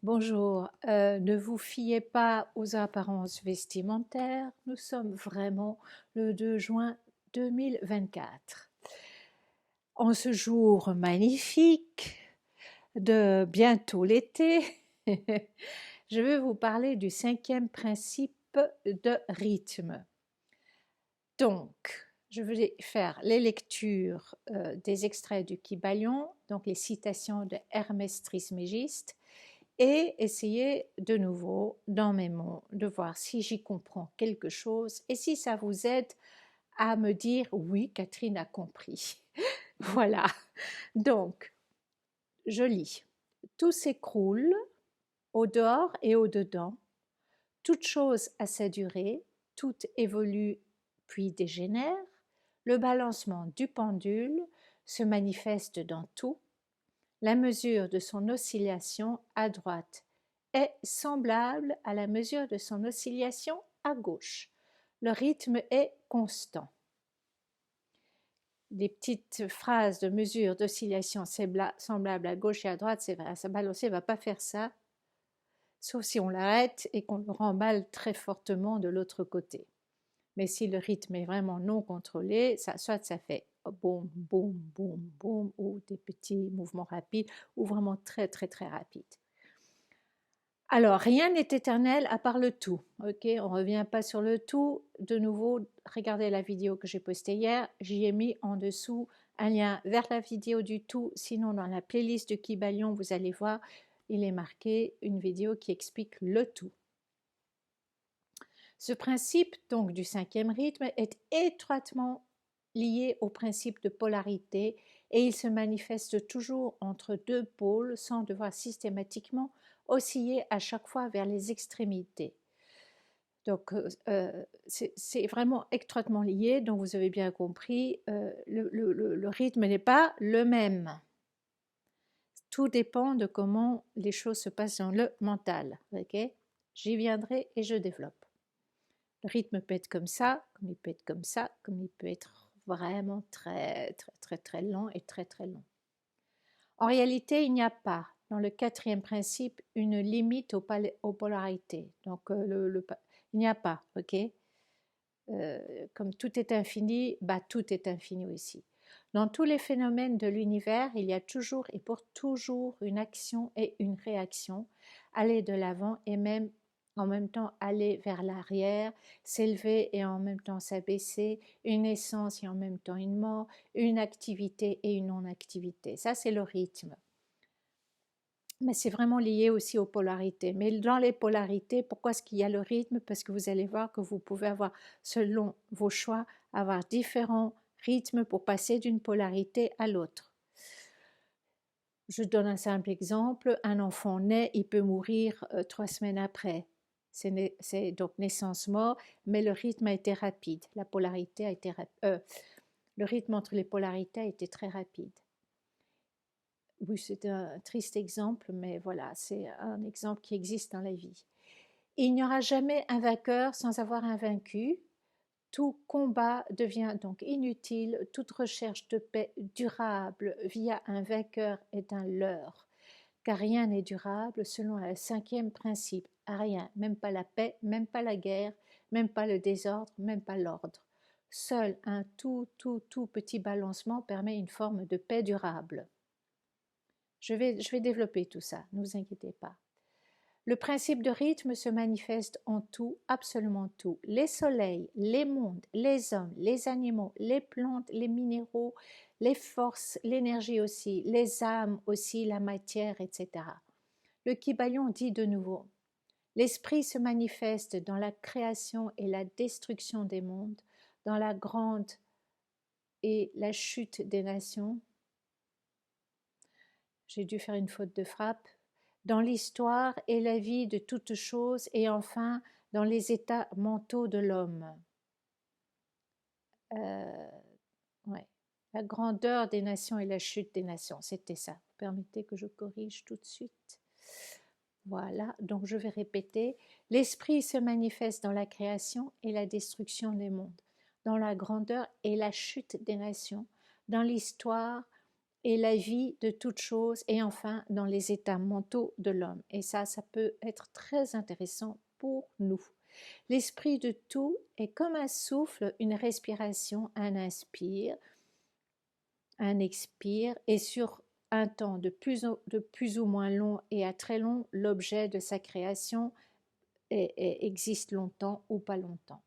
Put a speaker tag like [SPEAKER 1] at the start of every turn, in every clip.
[SPEAKER 1] Bonjour, ne vous fiez pas aux apparences vestimentaires, nous sommes vraiment le 2 juin 2024. En ce jour magnifique de bientôt l'été, je vais vous parler du 5e principe de rythme. Donc, je vais faire les lectures des extraits du Kybalion, donc les citations de Hermès Trismégiste, et essayer de nouveau dans mes mots de voir si j'y comprends quelque chose et si ça vous aide à me dire oui, Catherine a compris. Voilà. Donc, je lis. Tout s'écroule au dehors et au dedans. Toute chose a sa durée, tout évolue puis dégénère. Le balancement du pendule se manifeste dans tout. La mesure de son oscillation à droite est semblable à la mesure de son oscillation à gauche. Le rythme est constant. Les petites phrases de mesure d'oscillation semblable à gauche et à droite, c'est vrai, ça balancer ne va pas faire ça, sauf si on l'arrête et qu'on le remballe très fortement de l'autre côté. Mais si le rythme est vraiment non contrôlé, soit ça fait boum, boum, boum, boum, ou des petits mouvements rapides, ou vraiment très, très, très rapides. Alors, rien n'est éternel à part le tout. Ok, on ne revient pas sur le tout. De nouveau, regardez la vidéo que j'ai postée hier. J'y ai mis en dessous un lien vers la vidéo du tout. Sinon, dans la playlist de Kybalion, vous allez voir, il est marqué une vidéo qui explique le tout. Ce principe donc du 5e rythme est étroitement lié au principe de polarité et il se manifeste toujours entre deux pôles sans devoir systématiquement osciller à chaque fois vers les extrémités. Donc c'est vraiment étroitement lié, donc vous avez bien compris, le rythme n'est pas le même. Tout dépend de comment les choses se passent dans le mental. Okay, j'y viendrai et je développe. Le rythme peut être comme ça, comme il peut être comme ça, comme il peut être vraiment très, très, très, très lent et très, très long. En réalité, il n'y a pas, dans le 4e principe, une limite aux polarités. Donc, il n'y a pas, ok comme tout est infini, tout est infini aussi. Dans tous les phénomènes de l'univers, il y a toujours et pour toujours une action et une réaction, aller de l'avant et même en même temps aller vers l'arrière, s'élever et en même temps s'abaisser, une naissance et en même temps une mort, une activité et une non-activité. Ça, c'est le rythme. Mais c'est vraiment lié aussi aux polarités. Mais dans les polarités, pourquoi est-ce qu'il y a le rythme? Parce que vous allez voir que vous pouvez avoir, selon vos choix, avoir différents rythmes pour passer d'une polarité à l'autre. Je donne un simple exemple. Un enfant naît, il peut mourir 3 semaines après. C'est donc naissance-mort, mais le rythme a été rapide. La polarité a été le rythme entre les polarités a été très rapide. Oui, c'est un triste exemple, mais voilà, c'est un exemple qui existe dans la vie. Il n'y aura jamais un vainqueur sans avoir un vaincu. Tout combat devient donc inutile. Toute recherche de paix durable via un vainqueur est un leurre, car rien n'est durable selon le 5e principe. Rien, même pas la paix, même pas la guerre, même pas le désordre, même pas l'ordre. Seul un tout petit balancement permet une forme de paix durable. Je vais développer tout ça, ne vous inquiétez pas. Le principe de rythme se manifeste en tout, absolument tout. Les soleils, les mondes, les hommes, les animaux, les plantes, les minéraux, les forces, l'énergie aussi, les âmes aussi, la matière, etc. Le Kybalion dit de nouveau, l'esprit se manifeste dans la création et la destruction des mondes, dans la grande et la chute des nations. J'ai dû faire une faute de frappe. Dans l'histoire et la vie de toutes choses et enfin dans les états mentaux de l'homme. Ouais. La grandeur des nations et la chute des nations, c'était ça. Permettez que je corrige tout de suite. Voilà, donc je vais répéter. L'esprit se manifeste dans la création et la destruction des mondes, dans la grandeur et la chute des nations, dans l'histoire et la vie de toute chose, et enfin dans les états mentaux de l'homme. Et ça peut être très intéressant pour nous. L'esprit de tout est comme un souffle, une respiration, un inspire, un expire, et sur un temps de plus ou moins long et à très long, l'objet de sa création existe longtemps ou pas longtemps.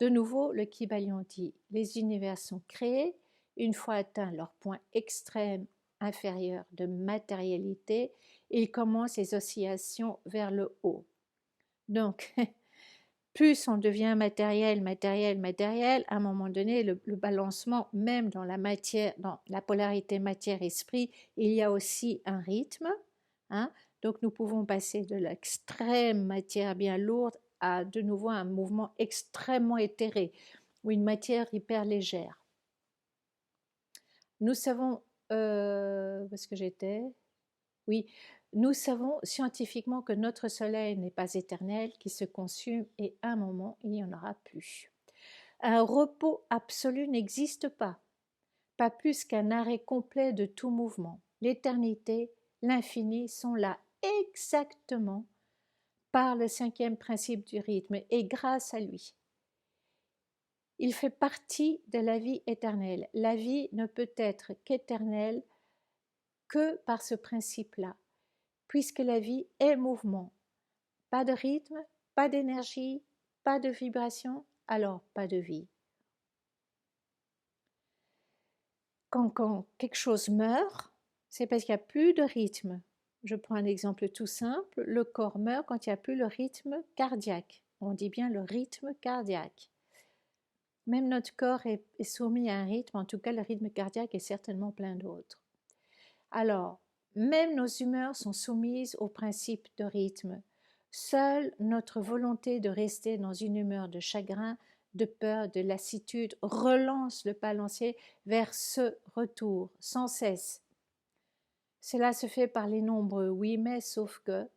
[SPEAKER 1] De nouveau, le Kybalion dit, les univers sont créés une fois atteint leur point extrême inférieur de matérialité, ils commencent les oscillations vers le haut. Donc, plus on devient matériel, à un moment donné, le balancement, même dans la matière, dans la polarité matière-esprit, il y a aussi un rythme. Hein. Donc nous pouvons passer de l'extrême matière bien lourde à de nouveau un mouvement extrêmement éthéré, ou une matière hyper légère. Nous savons, où est-ce que j'étais? Oui, nous savons scientifiquement que notre soleil n'est pas éternel, qu'il se consume et à un moment, il n'y en aura plus. Un repos absolu n'existe pas plus qu'un arrêt complet de tout mouvement. L'éternité, l'infini sont là exactement par le cinquième principe du rythme et grâce à lui. Il fait partie de la vie éternelle. La vie ne peut être qu'éternelle que par ce principe-là, puisque la vie est mouvement. Pas de rythme, pas d'énergie, pas de vibration, alors pas de vie. Quand quelque chose meurt, c'est parce qu'il n'y a plus de rythme. Je prends un exemple tout simple, le corps meurt quand il n'y a plus le rythme cardiaque. On dit bien le rythme cardiaque. Même notre corps est soumis à un rythme, en tout cas le rythme cardiaque est certainement plein d'autres. Alors, même nos humeurs sont soumises au principe de rythme. Seule notre volonté de rester dans une humeur de chagrin, de peur, de lassitude relance le balancier vers ce retour sans cesse. Cela se fait par les nombreux oui mais sauf que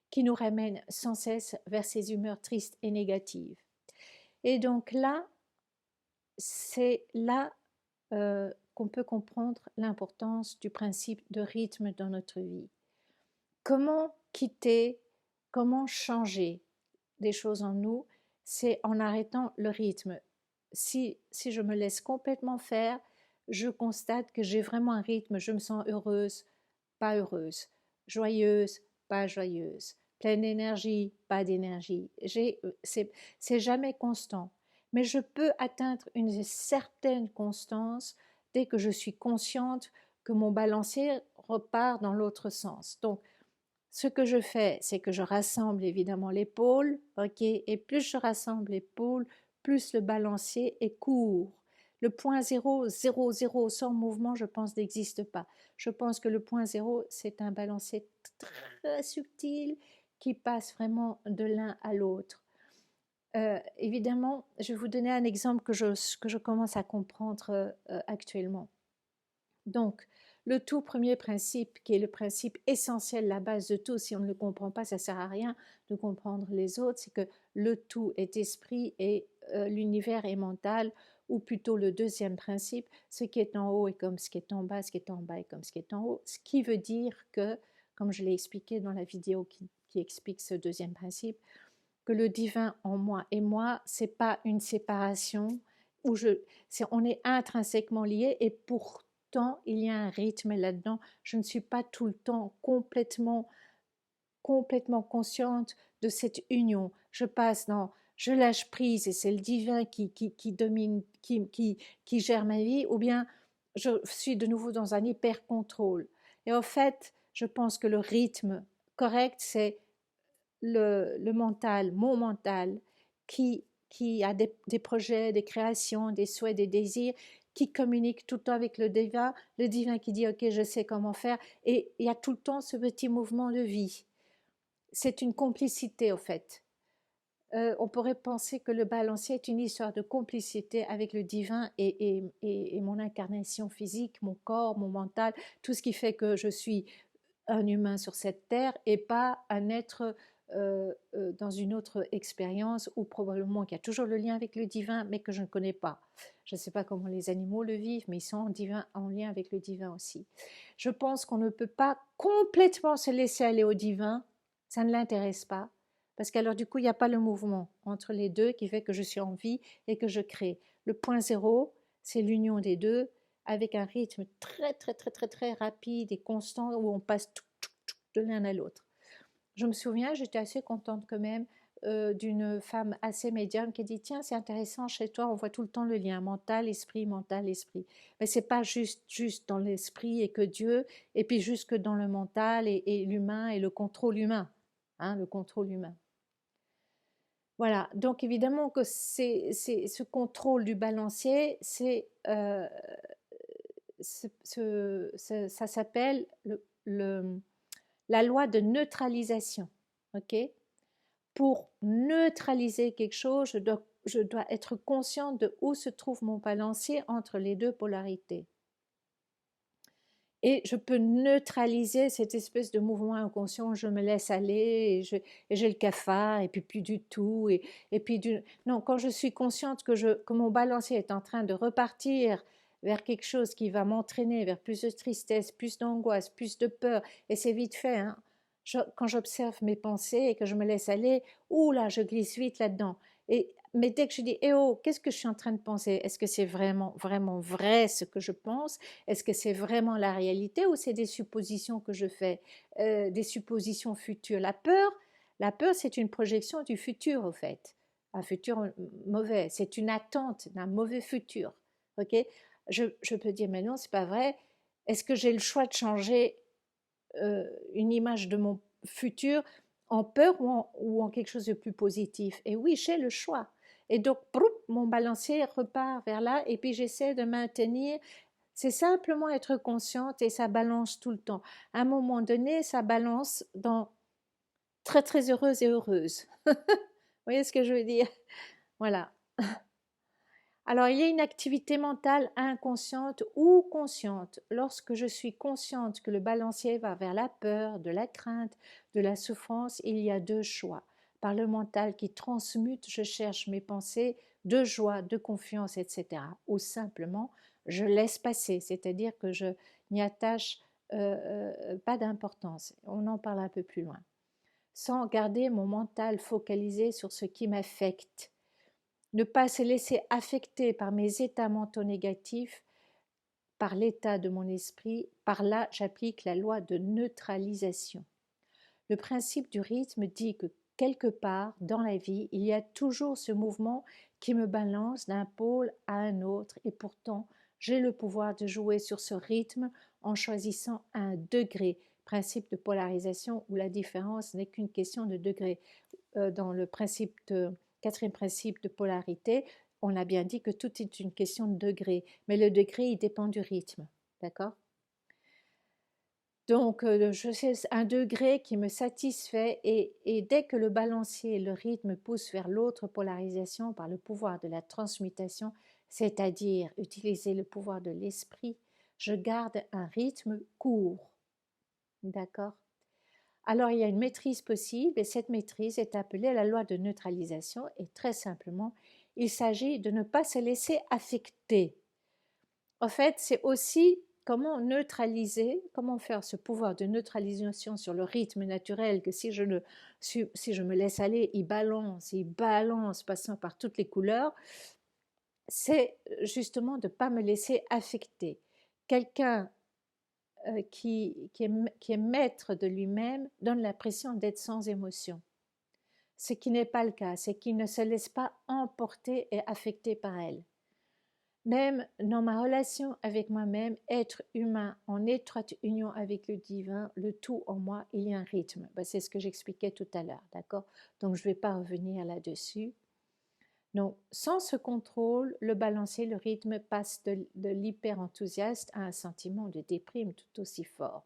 [SPEAKER 1] qui nous ramènent sans cesse vers ces humeurs tristes et négatives. Et donc là, c'est là qu'on peut comprendre l'importance du principe de rythme dans notre vie. Comment quitter, comment changer des choses en nous, c'est en arrêtant le rythme. Si je me laisse complètement faire, je constate que j'ai vraiment un rythme, je me sens heureuse, pas heureuse, joyeuse, pas joyeuse, pleine d'énergie, pas d'énergie. C'est jamais constant. Mais je peux atteindre une certaine constance dès que je suis consciente que mon balancier repart dans l'autre sens. Donc, ce que je fais, c'est que je rassemble évidemment les pôles, ok, et plus je rassemble les pôles, plus le balancier est court. Le point zéro, zéro, zéro, sans mouvement, je pense, n'existe pas. Je pense que le point zéro, c'est un balancier très subtil qui passe vraiment de l'un à l'autre. Évidemment, je vais vous donner un exemple que je commence à comprendre actuellement. Donc, le tout premier principe, qui est le principe essentiel, la base de tout, si on ne le comprend pas, ça ne sert à rien de comprendre les autres, c'est que le tout est esprit et l'univers est mental, ou plutôt le deuxième principe, ce qui est en haut est comme ce qui est en bas, ce qui est en bas est comme ce qui est en haut, ce qui veut dire que, comme je l'ai expliqué dans la vidéo qui explique ce deuxième principe, que le divin en moi et moi, c'est pas une séparation où on est intrinsèquement liés et pourtant il y a un rythme là-dedans. Je ne suis pas tout le temps complètement consciente de cette union. Je lâche prise et c'est le divin qui domine, qui gère ma vie, ou bien je suis de nouveau dans un hyper contrôle. Et en fait, je pense que le rythme correct, c'est le mental, mon mental, qui a des projets, des créations, des souhaits, des désirs, qui communique tout le temps avec le divin qui dit ok, je sais comment faire, et il y a tout le temps ce petit mouvement de vie. C'est une complicité au fait. On pourrait penser que le balancier est une histoire de complicité avec le divin et mon incarnation physique, mon corps, mon mental, tout ce qui fait que je suis un humain sur cette terre et pas un être dans une autre expérience où probablement qu'il y a toujours le lien avec le divin, mais que je ne connais pas. Je ne sais pas comment les animaux le vivent, mais ils sont en lien avec le divin aussi. Je pense qu'on ne peut pas complètement se laisser aller au divin, ça ne l'intéresse pas, parce qu'alors du coup, il n'y a pas le mouvement entre les deux qui fait que je suis en vie et que je crée. Le point zéro, c'est l'union des deux avec un rythme très, très, très, très, très rapide et constant où on passe de l'un à l'autre. Je me souviens, j'étais assez contente quand même d'une femme assez médium qui dit tiens, c'est intéressant, chez toi on voit tout le temps le lien mental esprit, mais c'est pas juste dans l'esprit et que Dieu, et puis juste que dans le mental et l'humain et le contrôle humain, hein, le contrôle humain. Voilà, donc évidemment que c'est ce contrôle du balancier, ça s'appelle la loi de neutralisation. Ok, pour neutraliser quelque chose, je dois être consciente de où se trouve mon balancier entre les deux polarités. Et je peux neutraliser cette espèce de mouvement inconscient, je me laisse aller, et j'ai le cafard, et puis plus du tout. Non, quand je suis consciente que mon balancier est en train de repartir vers quelque chose qui va m'entraîner vers plus de tristesse, plus d'angoisse, plus de peur, et c'est vite fait, hein. Quand j'observe mes pensées et que je me laisse aller, ouh là, je glisse vite là-dedans. Mais dès que je dis, eh oh, qu'est-ce que je suis en train de penser? Est-ce que c'est vraiment, vraiment vrai ce que je pense? Est-ce que c'est vraiment la réalité ou c'est des suppositions que je fais, des suppositions futures? La peur, c'est une projection du futur, au fait. Un futur mauvais. C'est une attente d'un mauvais futur. Ok? Je peux dire, mais non, c'est pas vrai. Est-ce que j'ai le choix de changer une image de mon futur en peur ou en quelque chose de plus positif? Et oui, j'ai le choix. Et donc, mon balancier repart vers là, et puis j'essaie de maintenir. C'est simplement être consciente et ça balance tout le temps. À un moment donné, ça balance dans très très heureuse et heureuse. Vous voyez ce que je veux dire? Voilà. Alors, il y a une activité mentale inconsciente ou consciente. Lorsque je suis consciente que le balancier va vers la peur, de la crainte, de la souffrance, il y a deux choix. Par le mental qui transmute, je cherche mes pensées de joie, de confiance, etc. Ou simplement, je laisse passer, c'est-à-dire que je n'y attache pas d'importance. On en parle un peu plus loin. Sans garder mon mental focalisé sur ce qui m'affecte. Ne pas se laisser affecter par mes états mentaux négatifs, par l'état de mon esprit. Par là, j'applique la loi de neutralisation. Le principe du rythme dit que quelque part dans la vie, il y a toujours ce mouvement qui me balance d'un pôle à un autre, et pourtant, j'ai le pouvoir de jouer sur ce rythme en choisissant un degré. Principe de polarisation où la différence n'est qu'une question de degré. Dans le quatrième principe de polarité, on a bien dit que tout est une question de degré, mais le degré, il dépend du rythme, d'accord? Donc, je sais un degré qui me satisfait, et dès que le balancier, le rythme pousse vers l'autre polarisation par le pouvoir de la transmutation, c'est-à-dire utiliser le pouvoir de l'esprit, je garde un rythme court, d'accord? Alors, il y a une maîtrise possible, et cette maîtrise est appelée la loi de neutralisation, et très simplement, il s'agit de ne pas se laisser affecter. En fait, c'est aussi comment neutraliser, comment faire ce pouvoir de neutralisation sur le rythme naturel, que si je me laisse aller, il balance, passant par toutes les couleurs, c'est justement de ne pas me laisser affecter. Quelqu'un qui est maître de lui-même donne l'impression d'être sans émotion. Ce qui n'est pas le cas, c'est qu'il ne se laisse pas emporter et affecter par elle. Même dans ma relation avec moi-même, être humain en étroite union avec le divin, le tout en moi, il y a un rythme. C'est ce que j'expliquais tout à l'heure, d'accord? Donc je ne vais pas revenir là-dessus. Donc, sans ce contrôle, le balancier, le rythme passe de l'hyper-enthousiaste à un sentiment de déprime tout aussi fort.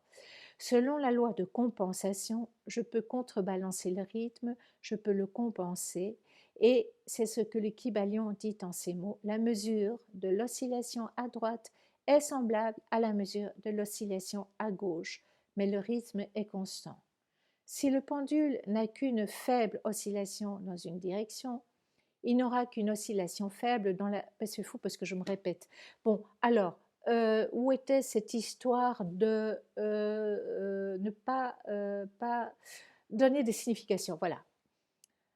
[SPEAKER 1] Selon la loi de compensation, je peux contrebalancer le rythme, je peux le compenser, et c'est ce que le Kybalion dit en ces mots: la mesure de l'oscillation à droite est semblable à la mesure de l'oscillation à gauche, mais le rythme est constant. Si le pendule n'a qu'une faible oscillation dans une direction, il n'aura qu'une oscillation faible dans la... C'est fou parce que je me répète. Bon, alors, où était cette histoire de ne pas donner des significations? Voilà.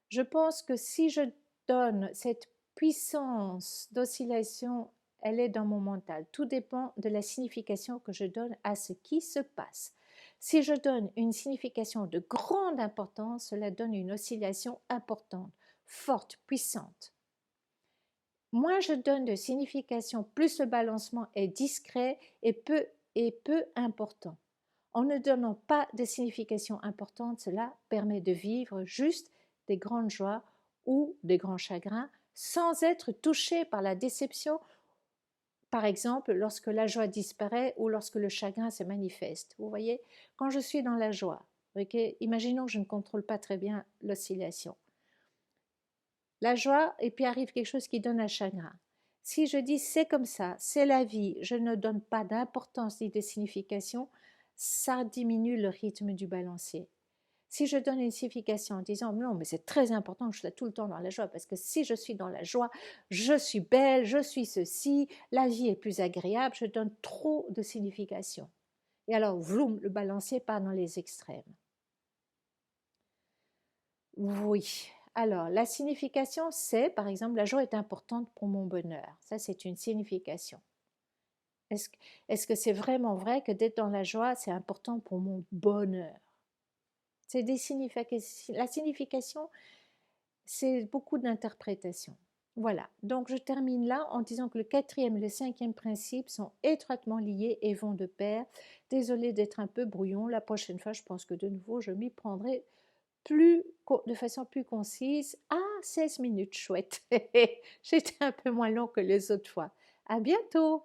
[SPEAKER 1] Je pense que si je donne cette puissance d'oscillation, elle est dans mon mental. Tout dépend de la signification que je donne à ce qui se passe. Si je donne une signification de grande importance, cela donne une oscillation importante, forte, puissante. Moins je donne de signification, plus le balancement est discret et peu important. En ne donnant pas de signification importante, cela permet de vivre juste des grandes joies ou des grands chagrins sans être touché par la déception, par exemple lorsque la joie disparaît ou lorsque le chagrin se manifeste. Vous voyez, quand je suis dans la joie, okay, imaginons que je ne contrôle pas très bien l'oscillation. La joie, et puis arrive quelque chose qui donne un chagrin. Si je dis c'est comme ça, c'est la vie, je ne donne pas d'importance ni de signification, ça diminue le rythme du balancier. Si je donne une signification en disant non, mais c'est très important que je sois tout le temps dans la joie, parce que si je suis dans la joie, je suis belle, je suis ceci, la vie est plus agréable, je donne trop de signification. Et alors, vroom, le balancier part dans les extrêmes. Oui. Alors, la signification, c'est, par exemple, la joie est importante pour mon bonheur. Ça, c'est une signification. Est-ce que c'est vraiment vrai que d'être dans la joie, c'est important pour mon bonheur? C'est des significations. La signification, c'est beaucoup d'interprétations. Voilà, donc je termine là en disant que le 4e et le 5e principe sont étroitement liés et vont de pair. Désolée d'être un peu brouillon, la prochaine fois je pense que de nouveau je m'y prendrai de façon plus concise. Ah, 16 minutes, chouette. J'étais un peu moins long que les autres fois. À bientôt.